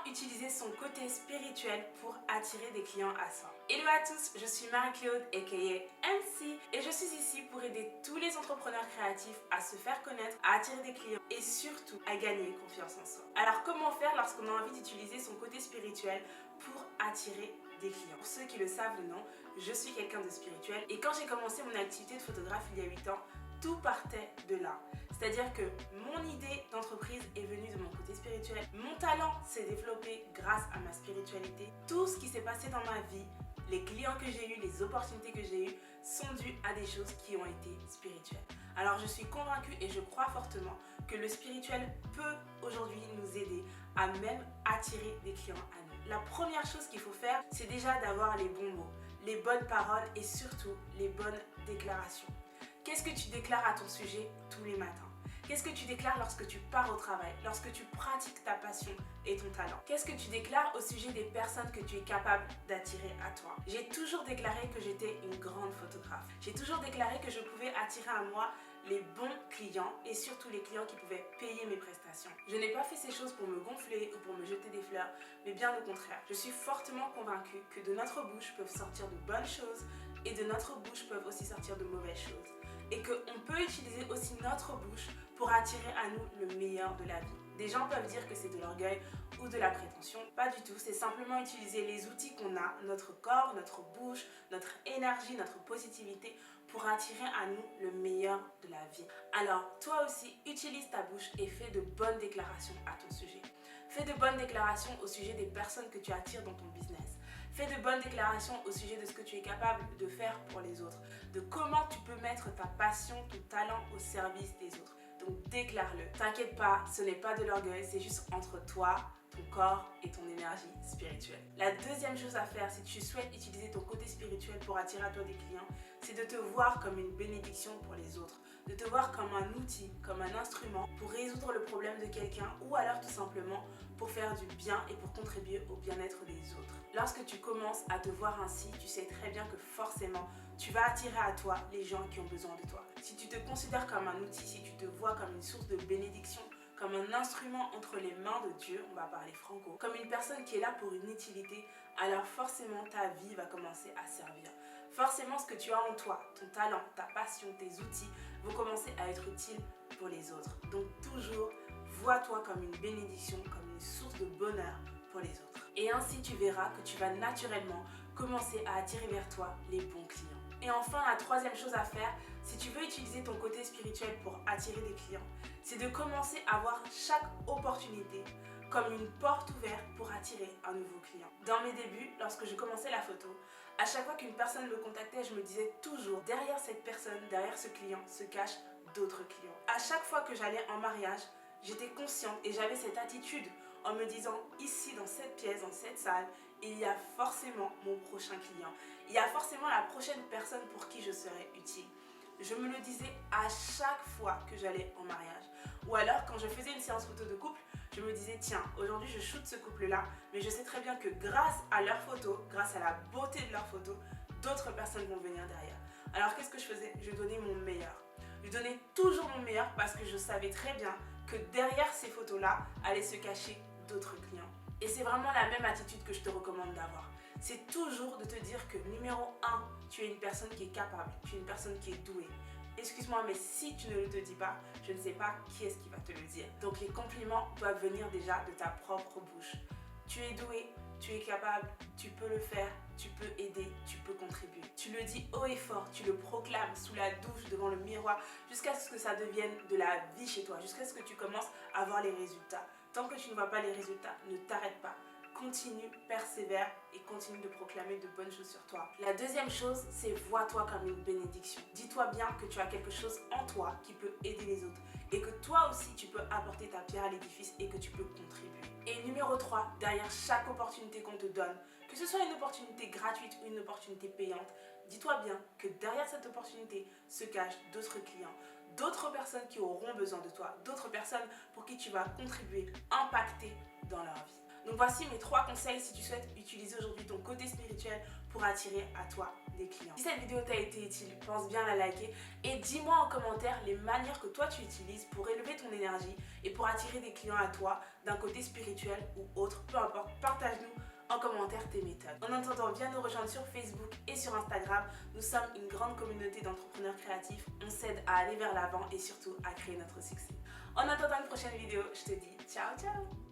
Comment utiliser son côté spirituel pour attirer des clients à soi? Hello à tous, je suis Marie-Claude aka MC et je suis ici pour aider tous les entrepreneurs créatifs à se faire connaître, à attirer des clients et surtout à gagner confiance en soi. Alors comment faire lorsqu'on a envie d'utiliser son côté spirituel pour attirer des clients? Pour ceux qui le savent ou non, je suis quelqu'un de spirituel et quand j'ai commencé mon activité de photographe il y a 8 ans, tout partait de là. C'est-à-dire que mon idée d'entreprise est venue de mon côté spirituel. Mon talent s'est développé grâce à ma spiritualité. Tout ce qui s'est passé dans ma vie, les clients que j'ai eus, les opportunités que j'ai eues, sont dues à des choses qui ont été spirituelles. Alors je suis convaincue et je crois fortement que le spirituel peut aujourd'hui nous aider à même attirer des clients à nous. La première chose qu'il faut faire, c'est déjà d'avoir les bons mots, les bonnes paroles et surtout les bonnes déclarations. Qu'est-ce que tu déclares à ton sujet tous les matins? Qu'est-ce que tu déclares lorsque tu pars au travail, lorsque tu pratiques ta passion et ton talent? Qu'est-ce que tu déclares au sujet des personnes que tu es capable d'attirer à toi? J'ai toujours déclaré que j'étais une grande photographe. J'ai toujours déclaré que je pouvais attirer à moi les bons clients et surtout les clients qui pouvaient payer mes prestations. Je n'ai pas fait ces choses pour me gonfler ou pour me jeter des fleurs, mais bien au contraire. Je suis fortement convaincue que de notre bouche peuvent sortir de bonnes choses et de notre bouche peuvent aussi sortir de mauvaises choses. Et qu'on peut utiliser aussi notre bouche pour attirer à nous le meilleur de la vie. Des gens peuvent dire que c'est de l'orgueil ou de la prétention. Pas du tout, c'est simplement utiliser les outils qu'on a, notre corps, notre bouche, notre énergie, notre positivité pour attirer à nous le meilleur de la vie. Alors, toi aussi, utilise ta bouche et fais de bonnes déclarations à ton sujet. Fais de bonnes déclarations au sujet des personnes que tu attires dans ton business. Fais de bonnes déclarations au sujet de ce que tu es capable de faire pour les autres, de comment tu peux mettre ta passion, ton talent au service des autres. Donc déclare-le. T'inquiète pas, ce n'est pas de l'orgueil, c'est juste entre toi, ton corps et ton énergie spirituelle. La deuxième chose à faire si tu souhaites utiliser ton côté spirituel pour attirer à toi des clients, c'est de te voir comme une bénédiction pour les autres, de te voir comme un outil, comme un instrument pour résoudre le problème de quelqu'un ou alors tout simplement pour faire du bien et pour contribuer au bien-être des autres. Lorsque tu commences à te voir ainsi, tu sais très bien que forcément tu vas attirer à toi les gens qui ont besoin de toi. Si tu te considères comme un outil, si tu te vois comme une source de bénédiction, comme un instrument entre les mains de Dieu, on va parler franco, comme une personne qui est là pour une utilité, alors forcément ta vie va commencer à servir. Forcément ce que tu as en toi, ton talent, ta passion, tes outils vont commencer à être utiles pour les autres. Donc toujours, vois-toi comme une bénédiction, comme une source de bonheur pour les autres. Et ainsi tu verras que tu vas naturellement commencer à attirer vers toi les bons clients. Et enfin, la troisième chose à faire, si tu veux utiliser ton côté spirituel pour attirer des clients, c'est de commencer à voir chaque opportunité comme une porte ouverte pour attirer un nouveau client. Dans mes débuts, lorsque je commençais la photo, à chaque fois qu'une personne me contactait, je me disais toujours, derrière cette personne, derrière ce client, se cachent d'autres clients. À chaque fois que j'allais en mariage, j'étais consciente et j'avais cette attitude en me disant, ici dans cette pièce, dans cette salle, il y a forcément mon prochain client. Il y a forcément la prochaine personne pour qui je serai utile. Je me le disais à chaque fois que j'allais en mariage. Ou alors quand je faisais une séance photo de couple, je me disais tiens, aujourd'hui je shoot ce couple-là, mais je sais très bien que grâce à leurs photos, grâce à la beauté de leurs photos, d'autres personnes vont venir derrière. Alors qu'est-ce que je faisais? Je donnais mon meilleur. Je donnais toujours mon meilleur parce que je savais très bien que derrière ces photos-là allaient se cacher d'autres clients. Et c'est vraiment la même attitude que je te recommande d'avoir. C'est toujours de te dire que numéro 1, tu es une personne qui est capable, tu es une personne qui est douée. Excuse-moi, mais si tu ne le te dis pas, je ne sais pas qui est-ce qui va te le dire. Donc les compliments doivent venir déjà de ta propre bouche. Tu es doué, tu es capable, tu peux le faire, tu peux aider, tu peux contribuer. Tu le dis haut et fort, tu le proclames sous la douche, devant le miroir, jusqu'à ce que ça devienne de la vie chez toi, jusqu'à ce que tu commences à voir les résultats. Tant que tu ne vois pas les résultats, ne t'arrête pas. Continue, persévère et continue de proclamer de bonnes choses sur toi. La deuxième chose, c'est vois-toi comme une bénédiction. Dis-toi bien que tu as quelque chose en toi qui peut aider les autres et que toi aussi tu peux apporter ta pierre à l'édifice et que tu peux contribuer. Et numéro 3, derrière chaque opportunité qu'on te donne, que ce soit une opportunité gratuite ou une opportunité payante, dis-toi bien que derrière cette opportunité se cachent d'autres clients, d'autres personnes qui auront besoin de toi, d'autres personnes pour qui tu vas contribuer, impacter dans leur vie. Donc voici mes 3 conseils si tu souhaites utiliser aujourd'hui ton côté spirituel pour attirer à toi des clients. Si cette vidéo t'a été utile, pense bien à la liker et dis-moi en commentaire les manières que toi tu utilises pour élever ton énergie et pour attirer des clients à toi d'un côté spirituel ou autre, peu importe, partage-nous en commentaire tes méthodes. En attendant, viens nous rejoindre sur Facebook et sur Instagram. Nous sommes une grande communauté d'entrepreneurs créatifs. On s'aide à aller vers l'avant et surtout à créer notre succès. En attendant une prochaine vidéo, je te dis ciao ciao.